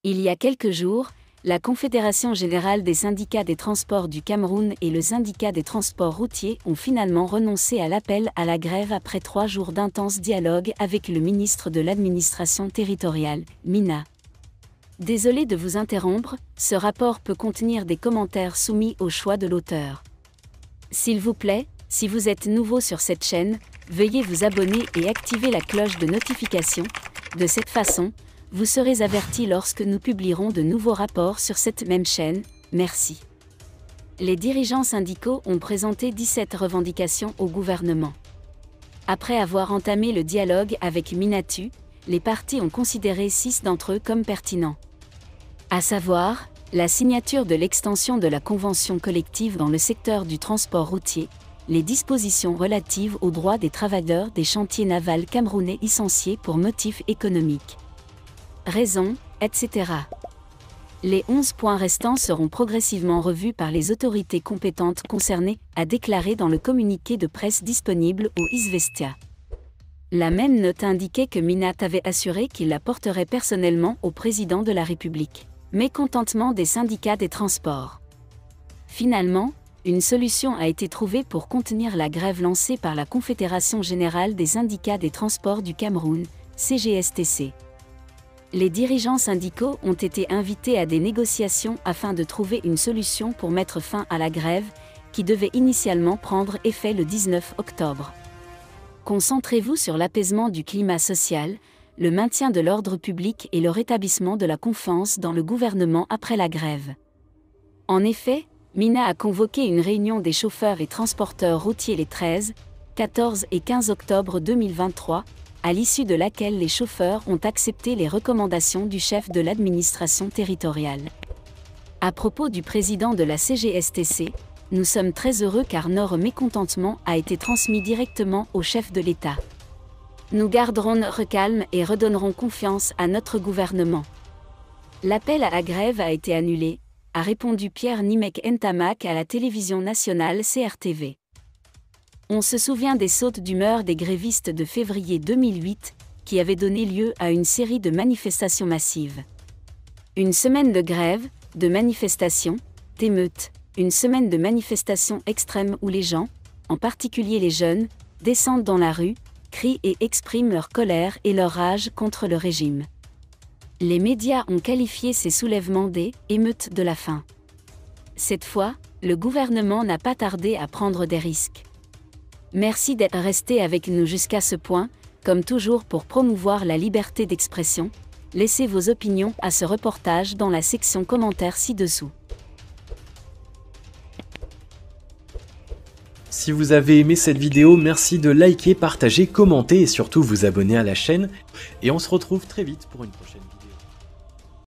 Il y a quelques jours, la Confédération générale des syndicats des transports du Cameroun et le syndicat des transports routiers ont finalement renoncé à l'appel à la grève après 3 jours d'intense dialogue avec le ministre de l'Administration territoriale, Mina. Désolé de vous interrompre, ce rapport peut contenir des commentaires soumis au choix de l'auteur. S'il vous plaît, si vous êtes nouveau sur cette chaîne, veuillez vous abonner et activer la cloche de notification. De cette façon, vous serez averti lorsque nous publierons de nouveaux rapports sur cette même chaîne. Merci. Les dirigeants syndicaux ont présenté 17 revendications au gouvernement. Après avoir entamé le dialogue avec Minatu, les partis ont considéré 6 d'entre eux comme pertinents. À savoir, la signature de l'extension de la convention collective dans le secteur du transport routier, les dispositions relatives aux droits des travailleurs des chantiers navals camerounais licenciés pour motifs économiques. Raisons, etc. Les 11 points restants seront progressivement revus par les autorités compétentes concernées, a déclaré dans le communiqué de presse disponible au Izvestia. La même note indiquait que Minat avait assuré qu'il la porterait personnellement au président de la République. Mécontentement des syndicats des transports. Finalement, une solution a été trouvée pour contenir la grève lancée par la Confédération générale des syndicats des transports du Cameroun, CGSTC. Les dirigeants syndicaux ont été invités à des négociations afin de trouver une solution pour mettre fin à la grève, qui devait initialement prendre effet le 19 octobre. Concentrez-vous sur l'apaisement du climat social, le maintien de l'ordre public et le rétablissement de la confiance dans le gouvernement après la grève. En effet, Mina a convoqué une réunion des chauffeurs et transporteurs routiers les 13, 14 et 15 octobre 2023, à l'issue de laquelle les chauffeurs ont accepté les recommandations du chef de l'administration territoriale. À propos du président de la CGSTC, nous sommes très heureux car notre mécontentement a été transmis directement au chef de l'État. Nous garderons notre calme et redonnerons confiance à notre gouvernement. L'appel à la grève a été annulé, a répondu Pierre Nimek Ntamak à la télévision nationale CRTV. On se souvient des sautes d'humeur des grévistes de février 2008, qui avaient donné lieu à une série de manifestations massives. Une semaine de grève, de manifestations, d'émeutes, une semaine de manifestations extrêmes où les gens, en particulier les jeunes, descendent dans la rue, crient et expriment leur colère et leur rage contre le régime. Les médias ont qualifié ces soulèvements des « émeutes de la faim ». Cette fois, le gouvernement n'a pas tardé à prendre des risques. Merci d'être resté avec nous jusqu'à ce point, comme toujours pour promouvoir la liberté d'expression. Laissez vos opinions à ce reportage dans la section commentaires ci-dessous. Si vous avez aimé cette vidéo, merci de liker, partager, commenter et surtout vous abonner à la chaîne. Et on se retrouve très vite pour une prochaine vidéo.